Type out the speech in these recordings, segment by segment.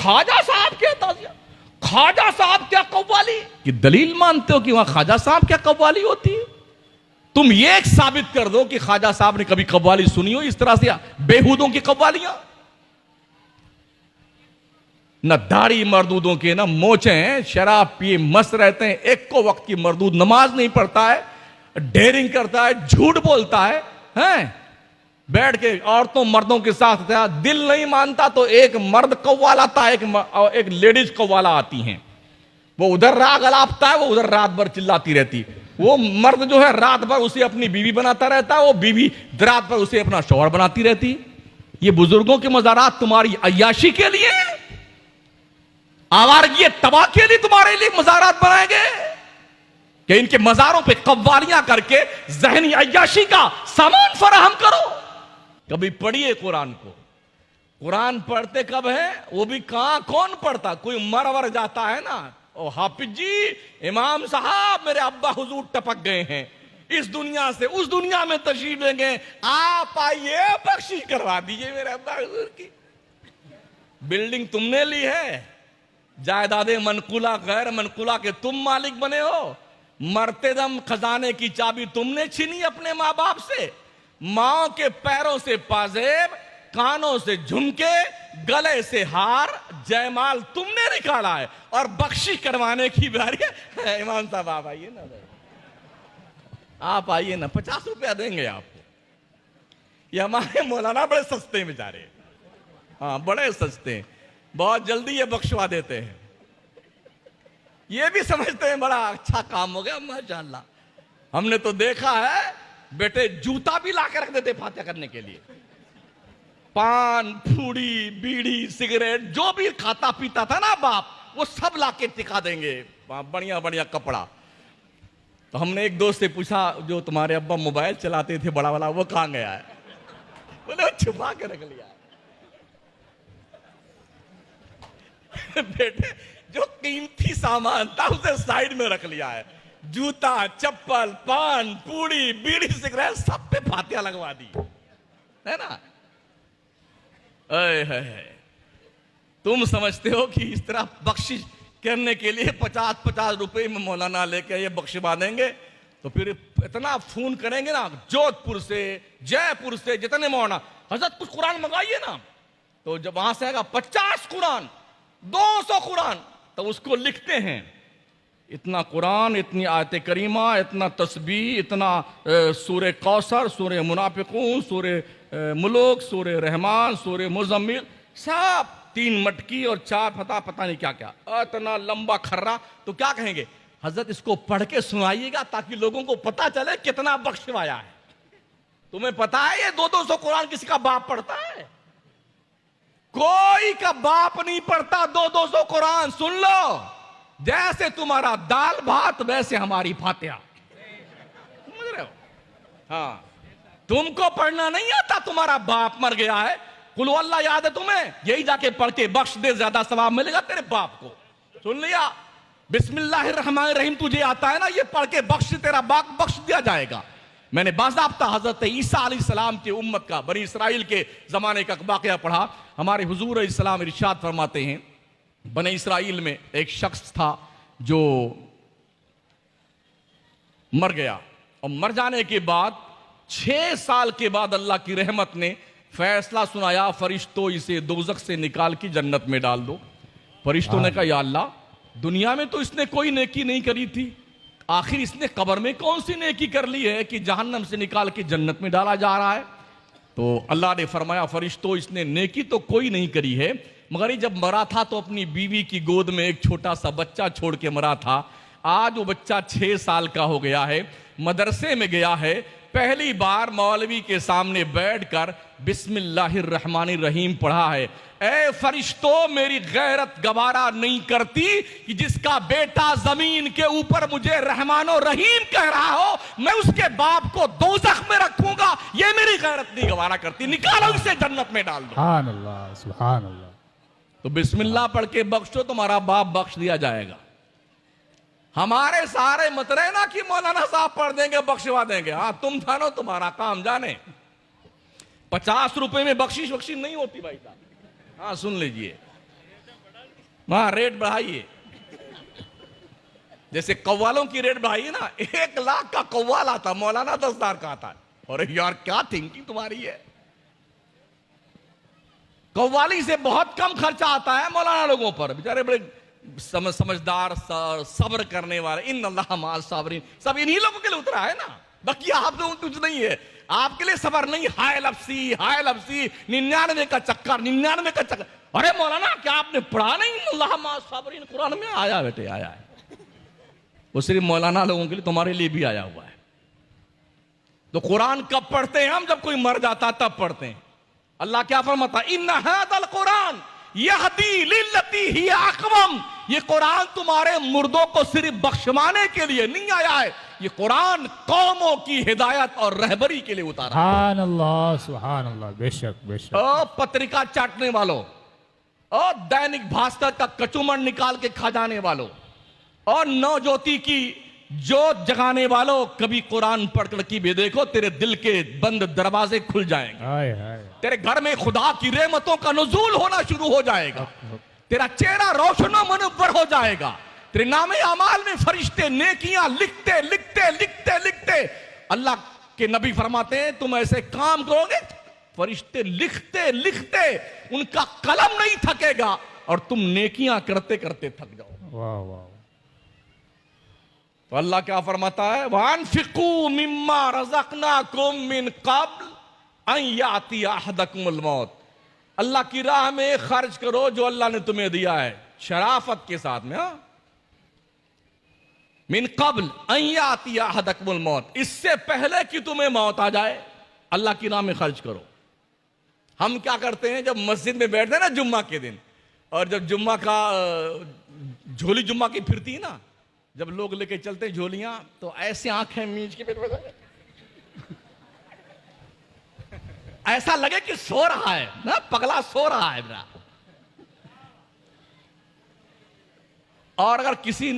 خواجہ صاحب کے تعزیہ، خواجہ صاحب کیا قوالی کی دلیل مانتے ہو کہ وہاں خواجہ صاحب کیا قوالی ہوتی ہے؟ تم یہ ایک ثابت کر دو کہ خواجہ صاحب نے کبھی قوالی سنی ہو اس طرح سے بےہودوں کی قوالیاں؟ نہ داڑھی مردودوں کے، نہ موچیں ہیں، شراب پیے مست رہتے ہیں، ایک کو وقت کی مردود نماز نہیں پڑھتا ہے، ڈیرنگ کرتا ہے، جھوٹ بولتا ہے، ہیں بیٹھ کے عورتوں مردوں کے ساتھ دل نہیں مانتا تو ایک مرد قوال آتا ہے، ایک لیڈیز قوالہ آتی ہیں، وہ ادھر راگ الاپتا ہے، وہ ادھر رات بھر چلاتی رہتی، وہ مرد جو ہے رات بھر اسے اپنی بیوی بناتا رہتا ہے، وہ بیوی رات بھر اسے اپنا شوہر بناتی رہتی۔ یہ بزرگوں کے مزارات تمہاری عیاشی کے لیے، آوارگی تباہ کے لیے تمہارے لیے مزارات بنائے گئے کہ ان کے مزاروں پہ قوالیاں کر کے ذہنی عیاشی کا سامان فراہم کرو۔ کبھی پڑھیے قرآن کو، قرآن پڑھتے کب ہے؟ وہ بھی کہاں کون پڑھتا؟ کوئی مر جاتا ہے نا، او حافظ جی امام صاحب میرے ابا حضور ٹپک گئے ہیں اس دنیا سے اس دنیا میں تشریف لیں گے، آپ آئیے بخشش کروا دیجئے میرے ابا حضور کی۔ بلڈنگ تم نے لی ہے، جائیداد منقولہ غیر منقولہ کے تم مالک بنے ہو، مرتے دم خزانے کی چابی تم نے چھینی اپنے ماں باپ سے، ماں کے پیروں سے پازیب، کانوں سے جھمکے، گلے سے ہار، جیمال تم نے نکالا ہے، اور بخشش کروانے کی باری ہے۔ امام صاحب آپ آئیے نا، آپ آئیے نا، 50 روپیہ دیں گے آپ کو۔ یہ ہمارے مولانا بڑے سستے میں جا رہے ہیں، ہاں بڑے سستے ہیں، بہت جلدی یہ بخشوا دیتے ہیں، یہ بھی سمجھتے ہیں بڑا اچھا کام ہو گیا ماشاءاللہ۔ ہم نے تو دیکھا ہے بیٹے جوتا بھی لا کے رکھ دیتے فاتحہ کرنے کے لیے، پان پھوڑی بیڑی سگریٹ جو بھی کھاتا پیتا تھا نا باپ وہ سب لا کے ٹکا دیں گے، بڑھیا بڑھیا کپڑا۔ تو ہم نے ایک دوست سے پوچھا جو تمہارے ابا موبائل چلاتے تھے بڑا والا وہ کہاں گیا ہے؟ بولے وہ چھپا کے رکھ لیا ہے۔ بیٹے جو قیمتی سامان تھا اسے سائیڈ میں رکھ لیا ہے، جوتا چپل پان پوڑی بیڑی سگریٹ سب پہ فاتحہ لگوا دی ہے نا۔ تم سمجھتے ہو کہ اس طرح بخشش کرنے کے لیے 50 روپے میں مولانا لے کے یہ بخشوا دیں گے تو پھر اتنا فون کریں گے نا جودھ پور سے جے پور سے جتنے مولانا حضرت کچھ قرآن منگائیے نا، تو جب وہاں سے آئے گا 50 قرآن 200 قرآن تو اس کو لکھتے ہیں، اتنا قرآن، اتنی آیت کریمہ، اتنا تسبیح، اتنا سورہ کوثر، سورہ منافقون، سورہ ملک، سورہ رحمان، سورہ مزمل، سب 3 مٹکی اور 4 پتہ نہیں کیا کیا، اتنا لمبا کھرا۔ تو کیا کہیں گے؟ حضرت اس کو پڑھ کے سنائیے گا تاکہ لوگوں کو پتا چلے کتنا بخشوایا ہے۔ تمہیں پتا ہے یہ 200 قرآن کسی کا باپ پڑھتا ہے؟ کوئی کا باپ نہیں پڑھتا 200 قرآن۔ سن لو، جیسے تمہارا دال بھات ویسے ہماری فاتحہ، سمجھ رہے ہو؟ ہاں، تم کو پڑھنا نہیں آتا، تمہارا باپ مر گیا ہے، قل ہو اللہ یاد ہے تمہیں، یہی جا کے پڑھ کے بخش دے، زیادہ ثواب ملے گا تیرے باپ کو۔ سن لیا؟ بسم اللہ الرحمن الرحیم تجھے آتا ہے نا، یہ پڑھ کے بخش، تیرا باپ بخش دیا جائے گا۔ میں نے باضابطہ حضرت عیسیٰ علیہ السلام کی امت کا، بنی اسرائیل کے زمانے کا واقعہ پڑھا۔ ہمارے حضور علیہ السلام ارشاد فرماتے ہیں بنی اسرائیل میں ایک شخص تھا جو مر گیا، اور مر جانے کے بعد 6 سال کے بعد اللہ کی رحمت نے فیصلہ سنایا، فرشتوں اسے دوزخ سے نکال کے جنت میں ڈال دو۔ فرشتوں نے کہا یا اللہ، دنیا میں تو اس نے کوئی نیکی نہیں کری تھی، آخر اس نے قبر میں کون سی نیکی کر لی ہے کہ جہنم سے نکال کے جنت میں ڈالا جا رہا ہے؟ تو اللہ نے فرمایا فرشتوں اس نے نیکی تو کوئی نہیں کری ہے، مگر یہ جب مرا تھا تو اپنی بیوی کی گود میں ایک چھوٹا سا بچہ چھوڑ کے مرا تھا۔ آج وہ بچہ 6 سال کا ہو گیا ہے، مدرسے میں گیا ہے، پہلی بار مولوی کے سامنے بیٹھ کر بسم اللہ الرحمن الرحیم پڑھا ہے۔ اے فرشتوں، میری غیرت گوارا نہیں کرتی کہ جس کا بیٹا زمین کے اوپر مجھے رحمان و رحیم کہہ رہا ہو، میں اس کے باپ کو دوزخ میں رکھوں گا، یہ میری غیرت نہیں گوارا کرتی، نکالو اسے جنت میں ڈال دو۔ سبحان اللہ سبحان اللہ۔ تو بسم اللہ پڑھ کے بخشو، تمہارا باپ بخش دیا جائے گا۔ ہمارے سارے مت رہے نا کہ مولانا صاحب پڑھ دیں گے بخشوا دیں گے، ہاں تم جانو تمہارا کام جانے۔ 50 روپے میں بخشش نہیں ہوتی بھائی صاحب، ہاں سن لیجئے، وہاں ریٹ بڑھائیے. جیسے قوالوں کی ریٹ بڑھائیے نا, 1 لاکھ کا قوال آتا, مولانا 10,000 کا آتا ہے. اور یار کیا تھنکنگ تمہاری ہے. قوالی سے بہت کم خرچہ آتا ہے مولانا لوگوں پر, بیچارے بڑے سمجھدار صبر کرنے والے. ان اللہ مع الصابرین, سب انہی لوگوں کے لیے اترا ہے نا, باقی آپ لوگوں کچھ نہیں ہے. آپ کے لیے صبر نہیں, ہائے لفظی 99 کا چکر, 99 کا چکر. ارے مولانا کیا آپ نے پڑھا نہیں ان اللہ مع الصابرین؟ قرآن میں آیا بیٹے, آیا ہے. وہ صرف مولانا لوگوں کے لیے, تمہارے لیے بھی آیا ہوا ہے. تو قرآن کب پڑھتے ہیں ہم؟ جب کوئی مر جاتا تب پڑھتے ہیں. اللہ کیا فرماتا ہے؟ ان ھذا القرآن یہدی للتی ہی اقوم. یہ قرآن تمہارے مردوں کو صرف بخشوانے کے لیے نہیں آیا ہے, یہ قرآن قوموں کی ہدایت اور رہبری کے لیے اتارا. سبحان اللہ, بے شک بے شک. او پترکا چاٹنے والوں, اور دینک بھاسکر کا کچومن نکال کے کھا جانے والوں, اور نو جوتی کی جوت جگانے والوں, کبھی قرآن پڑھ کر کی بھی دیکھو, تیرے دل کے بند دروازے کھل جائیں گے. تیرے گھر میں خدا کی رحمتوں کا نزول ہونا شروع ہو جائے گا. تیرا چہرہ روشن و منور ہو جائے گا. تیرے نام اعمال میں فرشتے نیکیاں لکھتے لکھتے لکھتے لکھتے. اللہ کے نبی فرماتے ہیں تم ایسے کام کرو گے, فرشتے لکھتے لکھتے ان کا قلم نہیں تھکے گا, اور تم نیکیاں کرتے کرتے تھک جاؤ. واہ واہ. تو اللہ کیا فرماتا ہے؟ وَأَنفِقُوا مِمَّا رَزَقْنَاكُم مِّن قَبْلِ أَن يَأْتِيَ أَحَدَكُمُ الْمَوْتُ. اللہ کی راہ میں خرچ کرو جو اللہ نے تمہیں دیا ہے, شرافت کے ساتھ میں. من قبل ان یاتی احدکم الموت, اس سے پہلے کہ تمہیں موت آ جائے اللہ کی راہ میں خرچ کرو. ہم کیا کرتے ہیں جب مسجد میں بیٹھتے ہیں نا جمعہ کے دن, اور جب جمعہ کا جھولی جمعہ کی پھرتی نا, جب لوگ لے کے چلتے جھولیاں, تو ایسے آنکھیں میچ کے ایسا لگے کہ سو رہا ہے نا, پگلا سو رہا ہے میرا. اور اگر کسی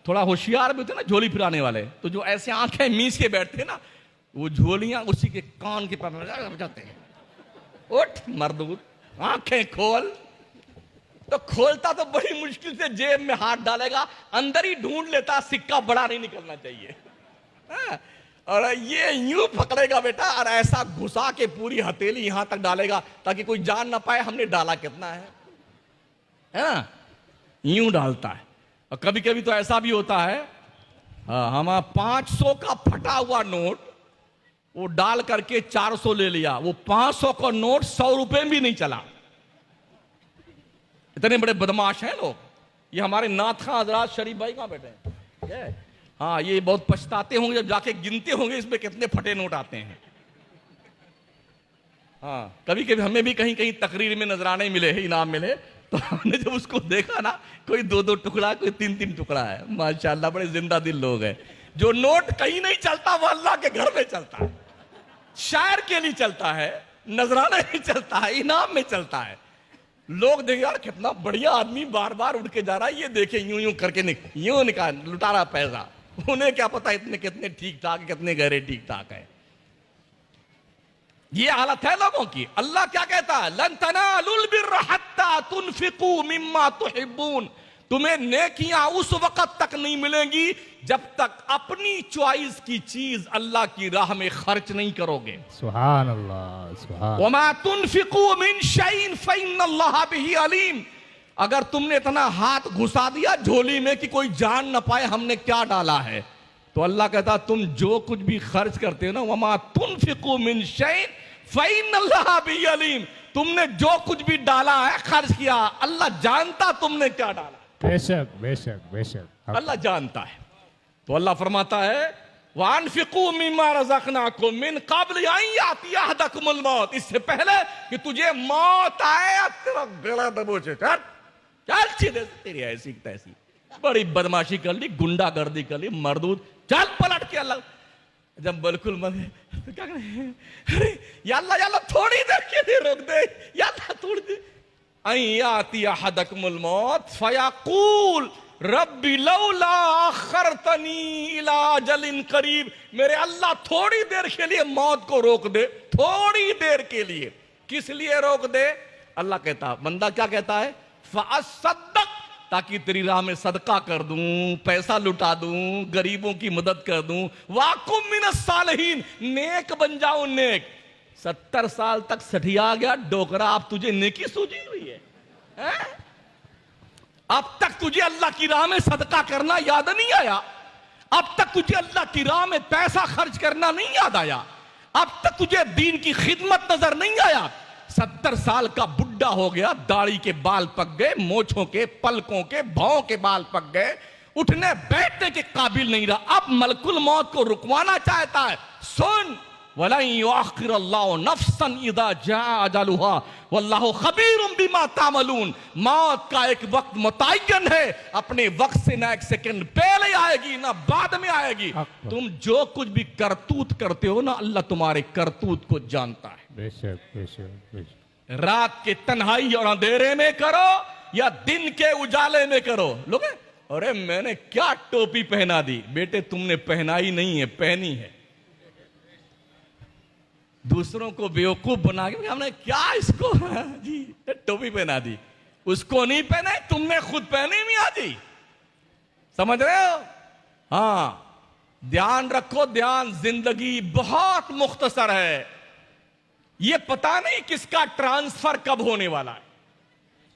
تھوڑا ہوشیار بھی ہوتے نا جھولی پھرانے والے, تو جو ایسے آنکھیں میچ کے بیٹھتے نا, وہ جھولیاں اسی کے کان کے پر جاتے ہیں. اٹھ مردود, آنکھیں کھول. تو کھولتا تو بڑی مشکل سے جیب میں ہاتھ ڈالے گا, اندر ہی ڈھونڈ لیتا, سکہ بڑا نہیں نکلنا چاہیے. اور یہ یوں پکڑے گا بیٹا, اور ایسا گھسا کے پوری ہتھیلی یہاں تک ڈالے گا تاکہ کوئی جان نہ پائے ہم نے ڈالا کتنا ہے نا, یوں ڈالتا ہے. اور کبھی کبھی تو ایسا بھی ہوتا ہے, ہمارا 500 کا پھٹا ہوا نوٹ وہ ڈال کر کے 400 لے لیا, وہ 500 کا نوٹ 100 روپے بھی نہیں چلا. اتنے بڑے بدماش ہیں لوگ. یہ ہمارے نعت خواں حضرات, شریف بھائی کہاں بیٹھے ہیں؟ ہاں, یہ بہت پچھتاتے ہوں گے جب جا کے گنتے ہوں گے اس میں کتنے پھٹے نوٹ آتے ہیں. ہاں, کبھی کبھی ہمیں بھی کہیں کہیں تقریر میں نذرانے ملے ہیں, انعام ملے, تو ہم نے جب اس کو دیکھا نا, کوئی 2 ٹکڑا, کوئی 3 ٹکڑا ہے. ماشاءاللہ بڑے زندہ دل لوگ ہیں. جو نوٹ کہیں نہیں چلتا وہ اللہ کے گھر میں چلتا ہے, شاعر کے لیے چلتا ہے, نذرانے میں چلتا ہے, انعام میں چلتا ہے. لوگ دیکھ یار کتنا بڑھیا آدمی بار بار اڑ کے جا رہا ہے, یہ دیکھیں یوں یوں کر کے یوں نکال لٹا رہا پیسہ. انہیں کیا پتا اتنے کتنے ٹھیک ٹھاک, کتنے گہرے ٹھیک ٹھاک ہے. یہ حالت ہے لوگوں کی. اللہ کیا کہتا ہے؟ لن تنالوا البر حتى تنفقوا مما تحبون. تمہیں نیکیاں اس وقت تک نہیں ملیں گی جب تک اپنی چوائس کی چیز اللہ کی راہ میں خرچ نہیں کرو گے. سبحان اللہ, سبحان. وما تنفقوا من شيء فإن الله به عليم. اگر تم نے اتنا ہاتھ گھسا دیا جھولی میں کہ کوئی جان نہ پائے ہم نے کیا ڈالا ہے, تو اللہ کہتا تم جو کچھ بھی خرچ کرتے ہو نا, وما تنفقوا من شيء فإن الله به عليم. تم نے جو کچھ بھی ڈالا ہے, خرچ کیا, اللہ جانتا تم نے کیا ڈالا. بے شک بے شک بے شک, اللہ جانتا ہے. تو اللہ فرماتا ہے وَأَنفِقُوا مِمَّا رَزَقْنَاكُم مِّن قَبْلِ أَن يَأْتِيَ أَحَدَكُمُ الْمَوْتُ. اس سے پہلے کہ تجھے موت آئے, تیرا گلا دبوچے, چل سیدھے, تیری ایسی تیسی بڑی بدماشی کر لی, گنڈا گردی کر لی, مردود, چل پلٹ کے. اللہ جب بالکل تو کیا کریں, ارے یا اللہ تھوڑی دیر کے لیے روک دے, یا اللہ تھوڑی دیر. ان یاتی احدکم الموت فیقول ربی لولا اخرتنی الی اجل قریب. میرے اللہ تھوڑی دیر کے لیے موت کو روک دے, تھوڑی دیر کے لیے. کس لیے روک دے؟ اللہ کہتا, بندہ کیا کہتا ہے؟ فاصدق تاکہ تیری راہ میں صدقہ کر دوں، پیسہ لٹا دوں، غریبوں کی مدد کر دوں، وَاكُن مِّنَ الصَّالِحِينَ، نیک بن جاؤں نیک۔ 70 سال تک سٹھیا گیا ڈوکرا، اب تجھے نیکی سوجی ہوئی ہے؟ اب تک تجھے اللہ کی راہ میں صدقہ کرنا یاد نہیں آیا؟ اب تک تجھے اللہ کی راہ میں پیسہ خرچ کرنا نہیں یاد آیا؟ اب تک تجھے دین کی خدمت نظر نہیں آیا؟ 70 سال کا بڈھا ہو گیا، داڑھی کے بال پک گئے، مونچھوں کے، پلکوں کے، بھاؤں کے بال پک گئے، اٹھنے بیٹھنے کے قابل نہیں رہا، اب ملک الموت کو رکوانا چاہتا ہے۔ سن، وَلَن يُؤَخِّرَ اللَّهُ نَفْسًا إِذَا جَاءَ أَجَلُهَا وَاللَّهُ خَبِيرٌ بِمَا تَعْمَلُونَ۔ موت کا ایک وقت متعین ہے، اپنے وقت سے نہ ایک سیکنڈ پہلے آئے گی نہ بعد میں آئے گی۔ تم جو کچھ بھی کرتوت کرتے ہو نا، اللہ تمہارے کرتوت کو جانتا ہے۔ بے شک بے شک بے شک۔ رات کے تنہائی اور اندھیرے میں کرو یا دن کے اجالے میں کرو۔ لوگ ارے میں نے کیا ٹوپی پہنا دی؟ بیٹے تم نے پہنائی نہیں ہے، پہنی ہے۔ دوسروں کو بیوقوف بنا کے ہم نے کیا اس کو جی ٹوپی پہنا دی، اس کو نہیں پہنا، تم نے خود پہنی نہیں آتی۔ سمجھ رہے ہو؟ ہاں، دھیان رکھو، دھیان، زندگی بہت مختصر ہے، یہ پتا نہیں کس کا ٹرانسفر کب ہونے والا ہے۔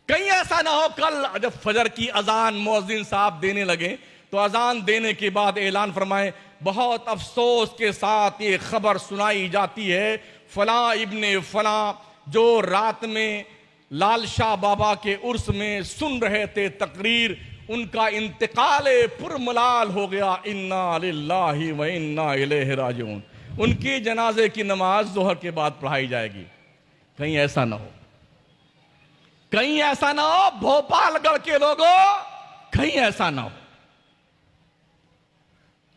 کہیں ایسا نہ ہو کل جب فجر کی اذان مؤذن صاحب دینے لگے تو اذان دینے کے بعد اعلان فرمائے، بہت افسوس کے ساتھ یہ خبر سنائی جاتی ہے، فلاں ابن فلاں جو رات میں لال شاہ بابا کے عرس میں سن رہے تھے تقریر، ان کا انتقال پرملال ہو گیا، انا للہ و انا الیہ راجعون۔ ان کی جنازے کی نماز ظہر کے بعد پڑھائی جائے گی۔ کہیں ایسا نہ ہو، کہیں ایسا نہ ہو بھوپال گڑھ کے لوگوں، کہیں ایسا نہ ہو۔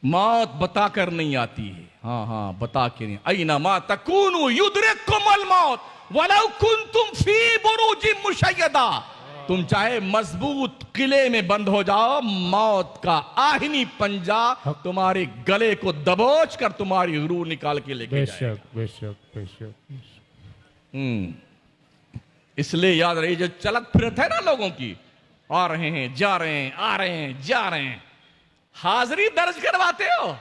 موت بتا کر نہیں آتی ہے، ہاں بتا کے نہیں۔ اینما تکونوا یدرککم الموت ولو کنتم فی بروج مشیدہ۔ تم چاہے مضبوط قلعے میں بند ہو جاؤ، موت کا آہنی پنجہ تمہارے گلے کو دبوچ کر تمہاری روح نکال کے لے کے جائے گا۔ بے شک بے شک۔ اس لیے یاد رہی، جو چلت پھرت ہے نا لوگوں کی، آ رہے ہیں جا رہے ہیں، آ رہے ہیں جا رہے ہیں، حاضری درج کرواتے ہو،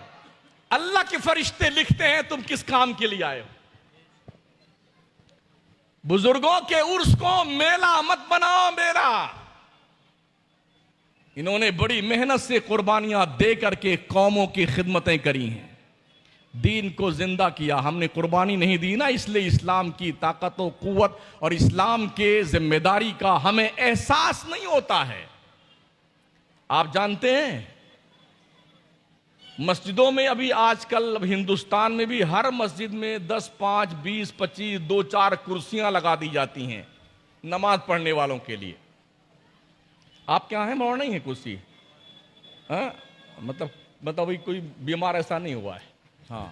اللہ کے فرشتے لکھتے ہیں تم کس کام کے لیے آئے ہو۔ بزرگوں کے عرس کو میلہ مت بناؤ میلہ۔ انہوں نے بڑی محنت سے قربانیاں دے کر کے قوموں کی خدمتیں کری ہیں، دین کو زندہ کیا۔ ہم نے قربانی نہیں دی نا، اس لیے اسلام کی طاقت و قوت اور اسلام کے ذمہ داری کا ہمیں احساس نہیں ہوتا ہے۔ آپ جانتے ہیں مسجدوں میں ابھی آج کل ہندوستان میں بھی ہر مسجد میں 10 5 20 25 2 4 کرسیاں لگا دی جاتی ہیں نماز پڑھنے والوں کے لیے۔ آپ کے یہاں ہے موڑ نہیں ہے کرسی؟ مطلب کوئی بیمار ایسا نہیں ہوا ہے؟ ہاں،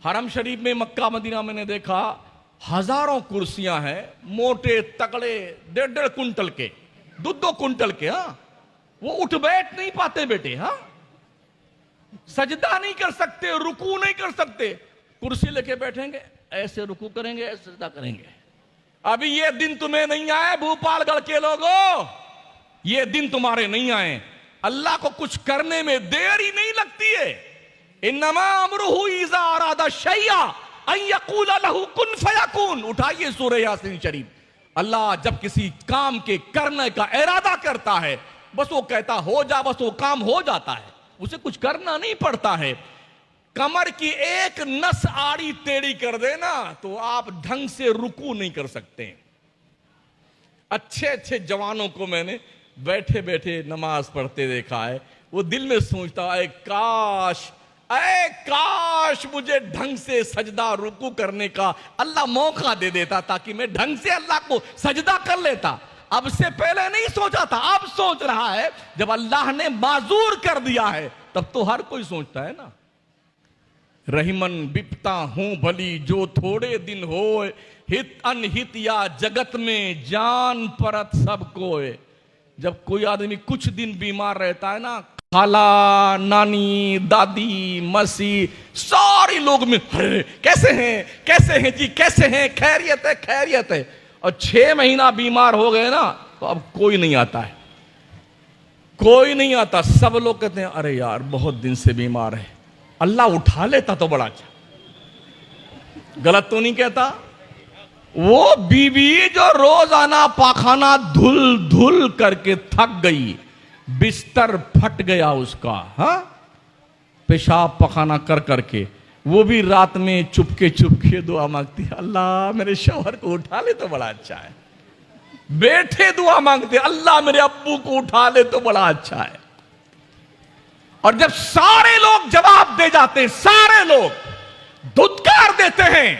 حرم شریف میں مکہ مدینہ میں نے دیکھا ہزاروں کرسیاں ہیں، موٹے تکڑے 1.5 کنٹل کے، 2 کنٹل کے۔ ہاں، وہ اٹھ بیٹھ نہیں پاتے بیٹے، ہاں سجدہ نہیں کر سکتے، رکوع نہیں کر سکتے، کرسی لے کے بیٹھیں گے، ایسے رکوع کریں گے، ایسے سجدہ کریں گے۔ ابھی یہ دن تمہیں نہیں آئے بھوپال گڑھ کے لوگوں، یہ دن تمہارے نہیں آئے۔ اللہ کو کچھ کرنے میں دیر ہی نہیں لگتی ہے۔ انما امرہ اذا اراد شیئا ان یقول لہ کن فیکون۔ اٹھائیے سورہ یاسین شریف۔ اللہ جب کسی کام کے کرنے کا ارادہ کرتا ہے، بس وہ کہتا ہو جا، بس وہ کام ہو جاتا ہے، اسے کچھ کرنا نہیں پڑتا ہے۔ کمر کی ایک نس آڑی ٹیڑھی کر دینا تو آپ ڈھنگ سے رکوع نہیں کر سکتے۔ اچھے جوانوں کو میں نے بیٹھے بیٹھے نماز پڑھتے دیکھا ہے، وہ دل میں سوچتا ہے کاش مجھے ڈھنگ سے سجدہ رکوع کرنے کا اللہ موقع دے دیتا تاکہ میں ڈھنگ سے اللہ کو سجدہ کر لیتا۔ اب سے پہلے نہیں سوچا تھا، اب سوچ رہا ہے۔ جب اللہ نے معذور کر دیا ہے تب تو ہر کوئی سوچتا ہے نا۔ رحمن بپتا ہوں بھلی جو تھوڑے دن ہوئے، ہت انہت یا جگت میں جان پرت سب کوئے۔ جب کوئی آدمی کچھ دن بیمار رہتا ہے نا، خالہ، نانی، دادی، مسی، سارے لوگ میں کیسے ہیں جی، کیسے ہیں، خیریت ہے۔ اور 6 مہینہ بیمار ہو گئے نا تو اب کوئی نہیں آتا ہے۔ کوئی نہیں آتا, سب لوگ کہتے ہیں ارے یار بہت دن سے بیمار ہے, اللہ اٹھا لیتا تو بڑا اچھا. غلط تو نہیں کہتا؟ وہ بیوی جو روزانہ پاخانہ دھل دھل کر کے تھک گئی, بستر پھٹ گیا اس کا, ہاں, پیشاب پخانہ کر کر کے, وہ بھی رات میں چپ کے دعا مانگتی ہے, اللہ میرے شوہر کو اٹھا لے تو بڑا اچھا ہے. بیٹھے دعا مانگتے, اللہ میرے ابو کو اٹھا لے تو بڑا اچھا ہے. اور جب سارے لوگ جواب دے جاتے ہیں, سارے لوگ دھتکار دیتے ہیں,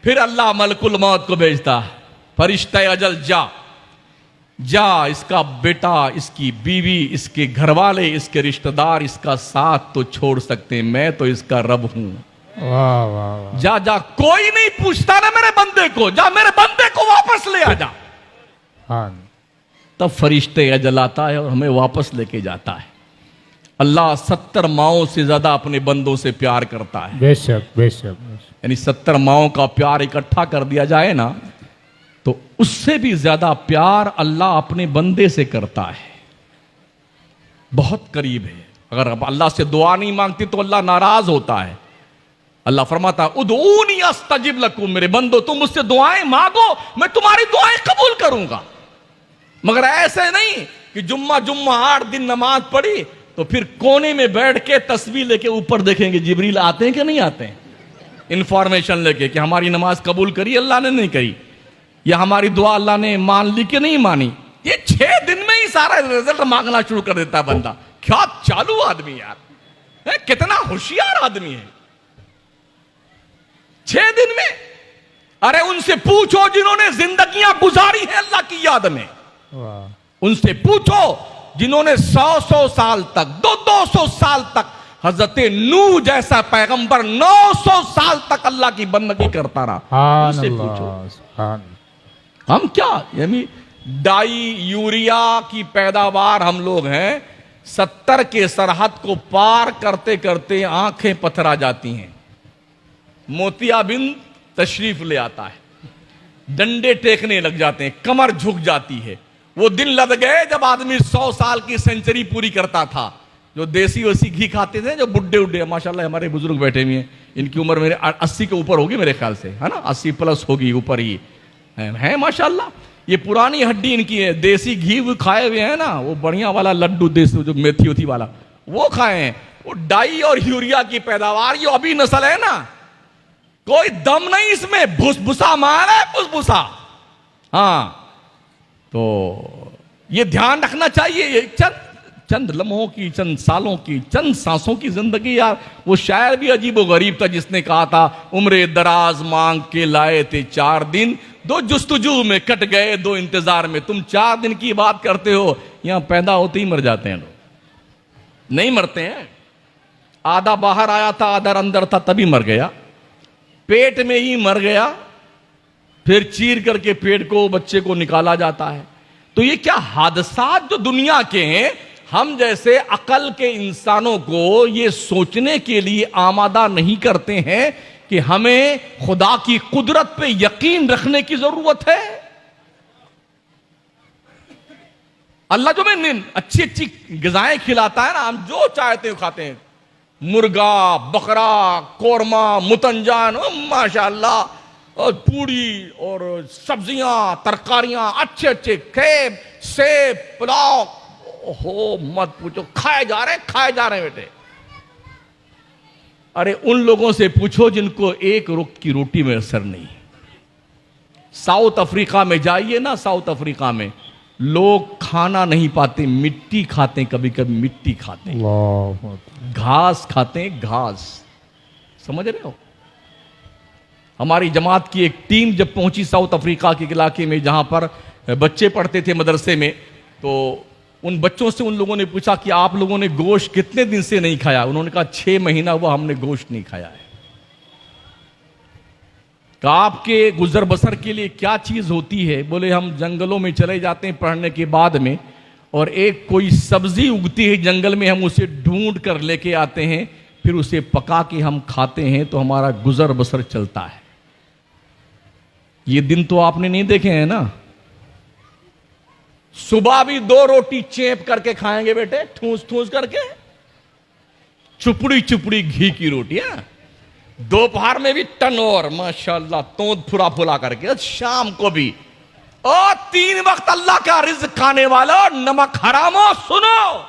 پھر اللہ ملک الموت کو بھیجتا ہے, فرشتہ اجل جا, اس کا بیٹا, اس کی بیوی, اس کے گھر والے, اس کے رشتہ دار اس کا ساتھ تو چھوڑ سکتے ہیں, میں تو اس کا رب ہوں. واہ واہ واہ. جا, کوئی نہیں پوچھتا نا میرے بندے کو, جا میرے بندے کو واپس لے آ جا. ہاں. تب فرشتے اجل آتا ہے اور ہمیں واپس لے کے جاتا ہے. اللہ 70 ماؤں سے زیادہ اپنے بندوں سے پیار کرتا ہے. بے شک بے شک. یعنی 70 ماؤں کا پیار اکٹھا کر دیا جائے نا, تو اس سے بھی زیادہ پیار اللہ اپنے بندے سے کرتا ہے. بہت قریب ہے. اگر اب اللہ سے دعا نہیں مانگتی تو اللہ ناراض ہوتا ہے. اللہ فرماتا ہے ادعونی استجب لکم, میرے بندو تم مجھ سے دعائیں مانگو میں تمہاری دعائیں قبول کروں گا. مگر ایسے نہیں کہ جمعہ 8 دن نماز پڑھی تو پھر کونے میں بیٹھ کے تسبیح لے کے اوپر دیکھیں گے جبریل آتے ہیں کہ نہیں آتے ہیں, انفارمیشن لے کے کہ ہماری نماز قبول کری اللہ نے نہیں کری, یا ہماری دعا اللہ نے مان لی کہ نہیں مانی. یہ 6 دن میں ہی سارا رزلٹ مانگنا شروع کر دیتا ہے بندہ. کیا چالو آدمی یار, کتنا ہوشیار آدمی ہے. 6 دن میں. ارے ان سے پوچھو جنہوں نے زندگیاں گزاری ہیں اللہ کی یاد میں, ان سے پوچھو جنہوں نے 100 سال تک, 200 سال تک, حضرت نوح جیسا پیغمبر 900 سال تک اللہ کی بندگی کرتا رہا. ان سے پوچھو. ہم کیا یعنی ڈائی یوریا کی پیداوار ہم لوگ ہیں, 70 کے سرحد کو پار کرتے کرتے آنکھیں پتھرا جاتی ہیں. موتیا بند تشریف لے آتا ہے, ڈنڈے ٹیکنے لگ جاتے ہیں, کمر جھک جاتی ہے. وہ دن لگ گئے جب آدمی 100 سال کی سینچری پوری کرتا تھا, جو دیسی ویسی گھی کھاتے تھے, جو بڈھے اڈھے, ماشاءاللہ ہمارے بزرگ بیٹھے ہوئے ہیں, ان کی عمر میرے 80 کے اوپر ہوگی میرے خیال سے, ہے نا, 80 پلس ہوگی, اوپر ہی ہیں ماشاءاللہ. یہ پرانی ہڈی ان کی ہے, دیسی گھی وہ کھائے ہوئے ہیں نا, وہ بڑھیا والا لڈو دیسی جو میتھی ہوتی والا وہ کھائے ہیں. وہ ڈائی اور یوریا کی پیداوار یہ ابھی نسل ہے نا, کوئی دم نہیں اس میں, بھس بھسا مار ہے, بھس بھسا. ہاں, تو یہ دھیان رکھنا چاہیے. یہ چند لمحوں کی, چند سالوں کی, چند سانسوں کی زندگی. یار وہ شاعر بھی عجیب و غریب تھا جس نے کہا تھا عمر دراز مانگ کے لائے تھے 4 دن, 2 جستجو میں کٹ گئے 2 انتظار میں. تم 4 دن کی بات کرتے ہو, یہاں پیدا ہوتے ہی مر جاتے ہیں لوگ. نہیں مرتے ہیں, آدھا باہر آیا تھا آدھا اندر تھا تبھی مر گیا, پیٹ میں ہی مر گیا, پھر چیر کر کے پیٹ کو بچے کو نکالا جاتا ہے. تو یہ کیا حادثات جو دنیا کے ہیں, ہم جیسے عقل کے انسانوں کو یہ سوچنے کے لیے آمادہ نہیں کرتے ہیں کہ ہمیں خدا کی قدرت پہ یقین رکھنے کی ضرورت ہے. اللہ جو میں اچھی اچھی غذائیں کھلاتا ہے نا, ہم جو چاہتے ہیں کھاتے ہیں, مرغا, بکرا, قورمہ, متنجان, ماشاءاللہ, اور پوڑی اور سبزیاں, ترکاریاں, اچھے کھیب, سیب, پلاؤ, ہو مت پوچھو, کھائے جا رہے ہیں بیٹے. ارے ان لوگوں سے پوچھو جن کو ایک وقت کی روٹی میں اثر نہیں. ساؤتھ افریقہ میں جائیے نا, ساؤتھ افریقہ میں لوگ کھانا نہیں پاتے, مٹی کھاتے ہیں, کبھی کبھی مٹی کھاتے ہیں, گھاس کھاتے ہیں, گھاس. سمجھ رہے ہو؟ ہماری جماعت کی ایک ٹیم جب پہنچی ساؤتھ افریقہ کے علاقے میں جہاں پر بچے پڑھتے تھے مدرسے میں, تو ان بچوں سے ان لوگوں نے پوچھا کہ آپ لوگوں نے گوشت کتنے دن سے نہیں کھایا؟ انہوں نے کہا 6 مہینہ ہوا ہم نے گوشت نہیں کھایا ہے. کہ آپ کے گزر بسر کے لیے کیا چیز ہوتی ہے؟ بولے ہم جنگلوں میں چلے جاتے ہیں پڑھنے کے بعد میں, اور ایک کوئی سبزی اگتی ہے جنگل میں, ہم اسے ڈھونڈ کر لے کے آتے ہیں, پھر اسے پکا کے ہم کھاتے ہیں, تو ہمارا گزر بسر چلتا ہے. یہ دن تو آپ نے نہیں دیکھے ہیں نا. صبح بھی 2 روٹی چیپ کر کے کھائیں گے بیٹے, ٹھونس ٹھونس کر کے, چپڑی چپڑی گھی کی روٹیاں. دوپہر میں بھی ٹنور ماشاءاللہ توند پھلا پھلا کر کے, شام کو بھی. اور 3 وقت اللہ کا رزق کھانے والا, نمک حرامو سنو,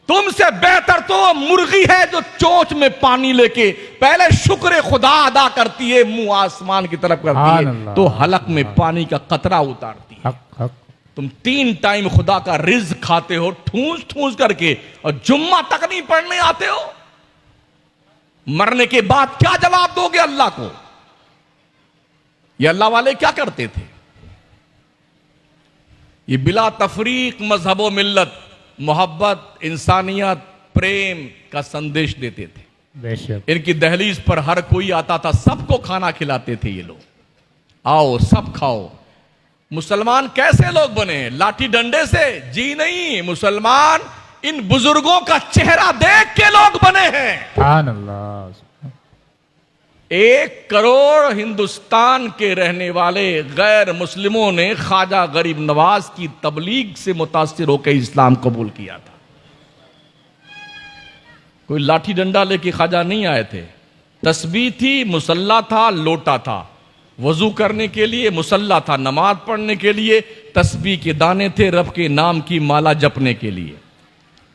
تم سے بہتر تو وہ مرغی ہے جو چونچ میں پانی لے کے پہلے شکر خدا ادا کرتی ہے, منہ آسمان کی طرف کرتی ہے تو حلق میں پانی کا قطرہ اتارتی ہے. حق حق. تم 3 ٹائم خدا کا رزق کھاتے ہو ٹھونس ٹھونس کر کے, اور جمعہ تک نہیں پڑھنے آتے ہو. مرنے کے بعد کیا جواب دو گے اللہ کو؟ یہ اللہ والے کیا کرتے تھے؟ یہ بلا تفریق مذہب و ملت, محبت, انسانیت, پریم کا سندیش دیتے تھے. بے شک. ان کی دہلیز پر ہر کوئی آتا تھا, سب کو کھانا کھلاتے تھے یہ لوگ. آؤ سب کھاؤ. مسلمان کیسے لوگ بنے؟ لاٹھی ڈنڈے سے؟ جی نہیں, مسلمان ان بزرگوں کا چہرہ دیکھ کے لوگ بنے ہیں. سبحان اللہ. 1 کروڑ ہندوستان کے رہنے والے غیر مسلموں نے خواجہ غریب نواز کی تبلیغ سے متاثر ہو کے اسلام قبول کیا تھا. کوئی لاٹھی ڈنڈا لے کے خواجہ نہیں آئے تھے. تسبیح تھی, مصلی تھا, لوٹا تھا, وضو کرنے کے لیے مصلی تھا, نماز پڑھنے کے لیے تسبیح کے دانے تھے, رب کے نام کی مالا جپنے کے لیے.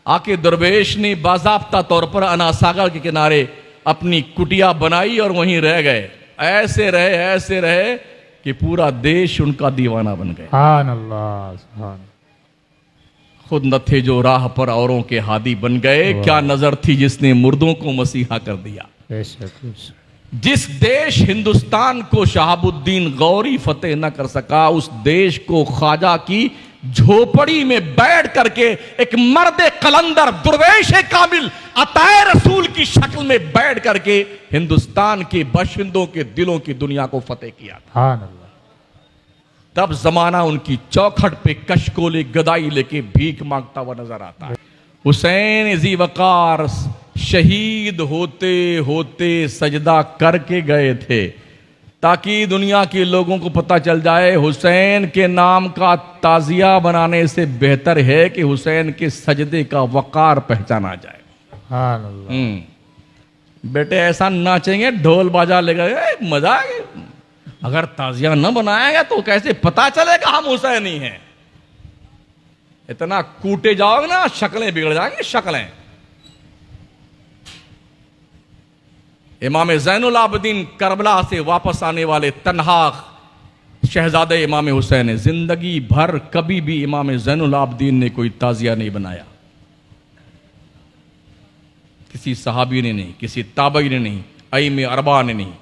آکے درویش نے باضابطہ طور پر انا ساگر کے کنارے اپنی کٹیا بنائی اور وہیں رہ گئے. ایسے رہے کہ پورا دیش ان کا دیوانہ بن گئے. سبحان اللہ. سبحان. خود نہ تھے جو راہ پر اوروں کے ہادی بن گئے, کیا نظر تھی جس نے مردوں کو مسیحا کر دیا. بے شک. جس دیش ہندوستان کو شہاب الدین غوری فتح نہ کر سکا, اس دیش کو خواجہ کی جھوپڑی میں بیٹھ کر کے ایک مرد قلندر درویش کامل عطائے رسول کی شکل میں بیٹھ کر کے ہندوستان کے باشندوں کے دلوں کی دنیا کو فتح کیا. سبحان اللہ. تب زمانہ ان کی چوکھٹ پہ کشکول گدائی لے کے بھیک مانگتا ہوا نظر آتا ہے. حسین ذی وقار شہید ہوتے ہوتے سجدہ کر کے گئے تھے تاکہ دنیا کے لوگوں کو پتہ چل جائے حسین کے نام کا تعزیہ بنانے سے بہتر ہے کہ حسین کے سجدے کا وقار پہچانا جائے. سبحان اللہ. بیٹے ایسا ناچیں گے ڈھول باجا لے گئے, مزہ آئے گا. اگر تعزیہ نہ بنائے گا تو کیسے پتہ چلے گا ہم حسینی ہیں؟ اتنا کوٹے جاؤ گے نا شکلیں بگڑ جائیں گی, شکلیں. امام زین العابدین کربلا سے واپس آنے والے تنہا شہزادہ امام حسین, زندگی بھر کبھی بھی امام زین العابدین نے کوئی تعزیہ نہیں بنایا. کسی صحابی نے نہیں, کسی تابعی نے نہیں, ائمہ اربعہ نے نہیں,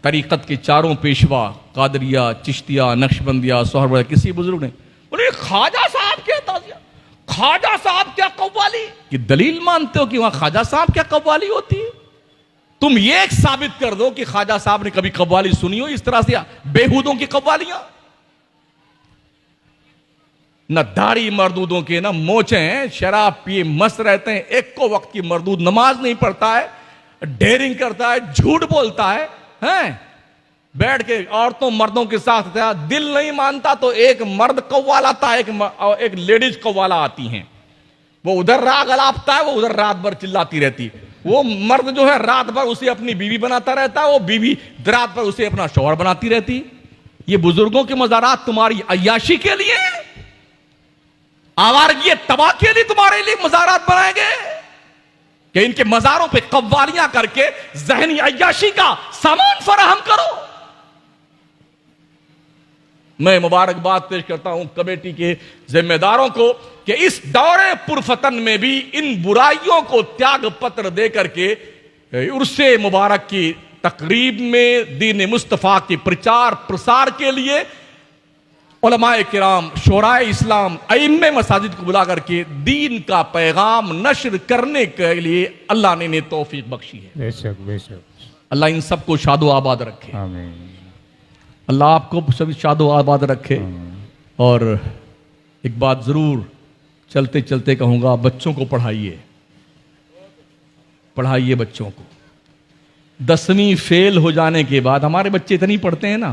طریقت کے 4 پیشوا قادریہ, چشتیہ, نقشبندیہ, سہروردیہ, کسی بزرگ نے بولے خواجہ صاحب کیا تعزیہ, خواجہ صاحب کیا قوالی کی دلیل مانتے ہو کہ وہاں خواجہ صاحب کیا قوالی ہوتی ہے؟ تم یہ ایک ثابت کر دو کہ خواجہ صاحب نے کبھی قوالی سنی ہو اس طرح سے بےہودوں کی قوالیاں. نہ داڑھی مردودوں کے, نہ موچیں ہیں, شراب پیے مست رہتے ہیں, ایک کو وقت کی مردود نماز نہیں پڑھتا ہے, ڈیرنگ کرتا ہے, جھوٹ بولتا ہے, بیٹھ کے عورتوں مردوں کے ساتھ تھا, دل نہیں مانتا تو ایک مرد قوال آتا ہے, ایک لیڈیز قوالا آتی ہیں, وہ ادھر راگ الاپتا ہے, وہ ادھر رات بھر چلاتی رہتی. وہ مرد جو ہے رات بھر اسے اپنی بیوی بناتا رہتا ہے, وہ بیوی رات بھر اسے اپنا شوہر بناتی رہتی. یہ بزرگوں کے مزارات تمہاری عیاشی کے لیے ہیں, آوارگی تباہ کے لیے تمہارے لیے مزارات بنائے گئے کہ ان کے مزاروں پہ قوالیاں کر کے ذہنی عیاشی کا سامان فراہم کرو. میں مبارکباد پیش کرتا ہوں کمیٹی کے ذمہ داروں کو کہ اس دور پرفتن میں بھی ان برائیوں کو تیاگ پتر دے کر کے عرس مبارک کی تقریب میں دین مصطفیٰ کی پرچار پرسار کے لیے علماء کرام, شورائے اسلام, ائمہ مساجد کو بلا کر کے دین کا پیغام نشر کرنے کے لیے اللہ نے انہیں توفیق بخشی ہے. بے شک بے شک. اللہ ان سب کو شاد و آباد رکھے. آمین. اللہ آپ کو سبھی شاد و آباد رکھے. اور ایک بات ضرور چلتے چلتے کہوں گا, بچوں کو پڑھائیے, پڑھائیے بچوں کو. 10ویں فیل ہو جانے کے بعد, ہمارے بچے اتنی پڑھتے ہیں نا,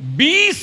20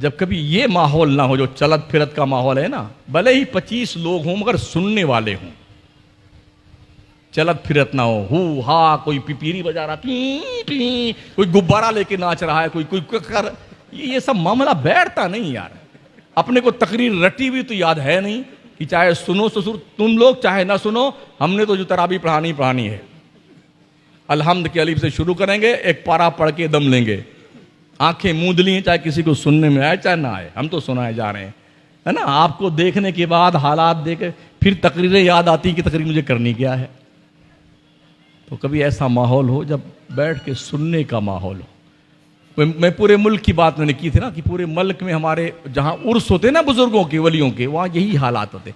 جب کبھی یہ ماحول نہ ہو جو چلت پھرت کا ماحول ہے نا، بھلے ہی 25 لوگ ہوں مگر سننے والے ہوں، چلت پھرت نہ ہو ہا، کوئی پیپیری بجا رہا، پی پی، کوئی گبارہ لے کے ناچ رہا ہے، کوئی کر، یہ سب معاملہ بیٹھتا نہیں یار۔ اپنے کو تقریر رٹی ہوئی تو یاد ہے نہیں کہ چاہے سنو سسر تم لوگ چاہے نہ سنو، ہم نے تو جو تراویح پڑھانی ہے، الحمد کے الف سے شروع کریں گے، ایک پارا پڑھ کے دم لیں گے، آنکھیں موند لی ہیں، چاہے کسی کو سننے میں آئے چاہے نہ آئے، ہم تو سنائے جا رہے ہیں، ہے نا۔ آپ کو دیکھنے کے بعد حالات دیکھ پھر تقریریں یاد آتی کہ تقریر مجھے کرنی کیا ہے۔ تو کبھی ایسا ماحول ہو جب بیٹھ کے سننے کا ماحول ہو۔ میں پورے ملک کی بات میں نے کی تھی نا کہ پورے ملک میں ہمارے جہاں عرس ہوتے نا بزرگوں کے ولیوں کے، وہاں یہی حالات ہوتے،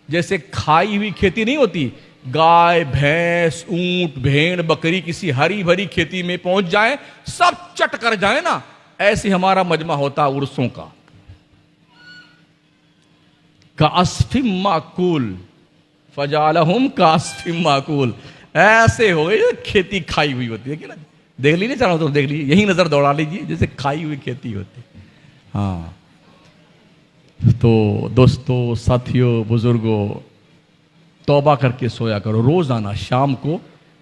جیسے کھائی ہوئی کھیتی نہیں ہوتی، گائے بھینس اونٹ بھیڑ بکری کسی ہری بھری کھیتی میں پہنچ جائیں سب چٹ کر جائیں نا، ایسے ہمارا مجمع ہوتا عرسوں کا۔ کَعَصْفٍ مَّأْکُولٍ فَجَعَلَهُمْ کَعَصْفٍ مَّأْکُولٍ، ایسے ہو گئی کھیتی کھائی ہوئی ہوتی ہے کہ نا، دیکھ لیجیے چاہو تو دیکھ لیجیے، یہی نظر دوڑا لیجیے جیسے کھائی ہوئی کھیتی ہوتی۔ ہاں تو دوستو ساتھیو بزرگو، توبہ کر کے سویا کرو، روزانہ شام کو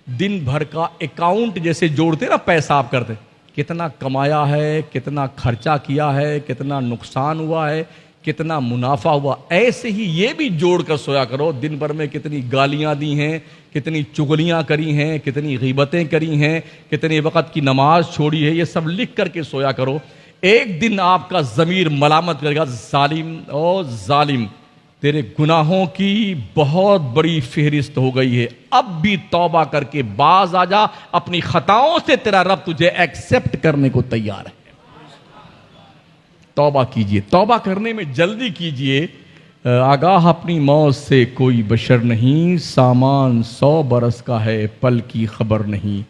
دن بھر کا اکاؤنٹ جیسے جوڑتے نا، پیسہ آپ کرتے کتنا کمایا ہے، کتنا خرچہ کیا ہے، کتنا نقصان ہوا ہے، کتنا منافع ہوا، ایسے ہی یہ بھی جوڑ کر سویا کرو، دن بھر میں کتنی گالیاں دی ہیں، کتنی چغلیاں کری ہیں، کتنی غیبتیں کری ہیں، کتنے وقت کی نماز چھوڑی ہے، یہ سب لکھ کر کے سویا کرو۔ ایک دن آپ کا ضمیر ملامت کرے گا، ظالم او ظالم تیرے گناہوں کی بہت بڑی فہرست ہو گئی ہے، اب بھی توبہ کر کے باز آ جا، اپنی خطاؤں سے تیرا رب تجھے ایکسپٹ کرنے کو تیار ہے۔ توبہ کیجئے، توبہ کرنے میں جلدی کیجئے۔ آگاہ اپنی موت سے کوئی بشر نہیں، سامان 100 برس کا ہے، پل کی خبر نہیں۔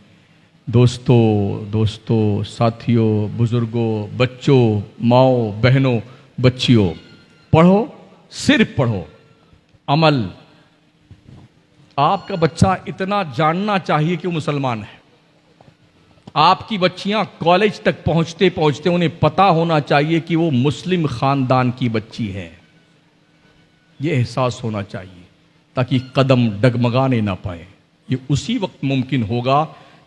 دوستو ساتھیوں بزرگوں بچوں ماؤں بہنوں بچیوں، پڑھو، صرف پڑھو، عمل۔ آپ کا بچہ اتنا جاننا چاہیے کہ وہ مسلمان ہے، آپ کی بچیاں کالج تک پہنچتے پہنچتے انہیں پتا ہونا چاہیے کہ وہ مسلم خاندان کی بچی ہے، یہ احساس ہونا چاہیے تاکہ قدم ڈگمگانے نہ پائیں۔ یہ اسی وقت ممکن ہوگا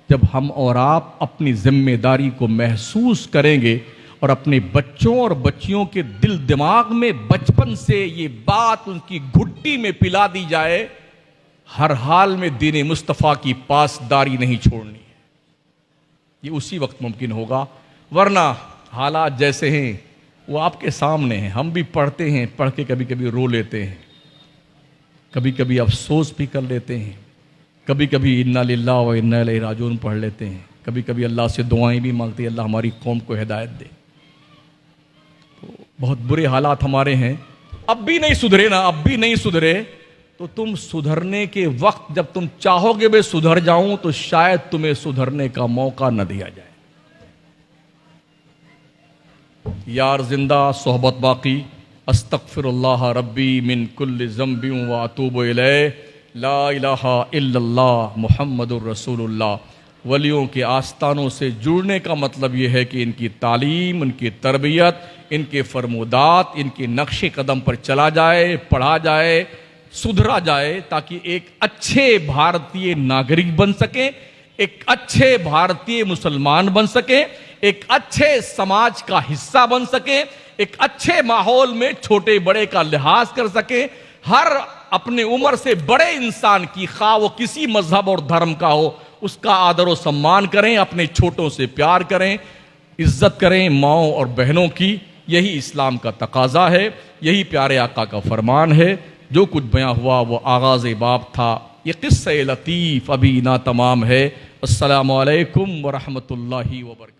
جب ہم اور آپ اپنی ذمہ داری کو محسوس کریں گے اور اپنے بچوں اور بچیوں کے دل دماغ میں بچپن سے یہ بات ان کی گھٹی میں پلا دی جائے، ہر حال میں دین مصطفیٰ کی پاسداری نہیں چھوڑنی ہے، یہ اسی وقت ممکن ہوگا۔ ورنہ حالات جیسے ہیں وہ آپ کے سامنے ہیں، ہم بھی پڑھتے ہیں، پڑھ کے کبھی کبھی رو لیتے ہیں، کبھی کبھی افسوس بھی کر لیتے ہیں، کبھی کبھی انا للہ و انا الیہ راجعون پڑھ لیتے ہیں، کبھی کبھی اللہ سے دعائیں بھی مانگتے ہیں، اللہ ہماری قوم کو ہدایت دے۔ تو بہت برے حالات ہمارے ہیں، اب بھی نہیں سدھرے نا، اب بھی نہیں سدھرے تو تم سدھرنے کے وقت جب تم چاہو گے میں سدھر جاؤں تو شاید تمہیں سدھرنے کا موقع نہ دیا جائے۔ یار زندہ صحبت باقی، استغفر اللہ ربی من کل ذنب واتوب الیہ، لا الہ الا اللہ محمد الرسول اللہ۔ ولیوں کے آستانوں سے جڑنے کا مطلب یہ ہے کہ ان کی تعلیم، ان کی تربیت، ان کے فرمودات، ان کے نقش قدم پر چلا جائے، پڑھا جائے، سدھرا جائے، تاکہ ایک اچھے بھارتی ناگرک بن سکیں، ایک اچھے بھارتی مسلمان بن سکیں، ایک اچھے سماج کا حصہ بن سکیں، ایک اچھے ماحول میں چھوٹے بڑے کا لحاظ کر سکیں، ہر اپنے عمر سے بڑے انسان کی، خواہ وہ کسی مذہب اور دھرم کا ہو، اس کا آدر و سمان کریں، اپنے چھوٹوں سے پیار کریں، عزت کریں ماؤں اور بہنوں کی۔ یہی اسلام کا تقاضا ہے، یہی پیارے آقا کا فرمان ہے۔ جو کچھ بیان ہوا وہ آغاز باب تھا، یہ قصہ لطیف ابھی ناتمام ہے۔ السلام علیکم ورحمۃ اللہ وبرکاتہ۔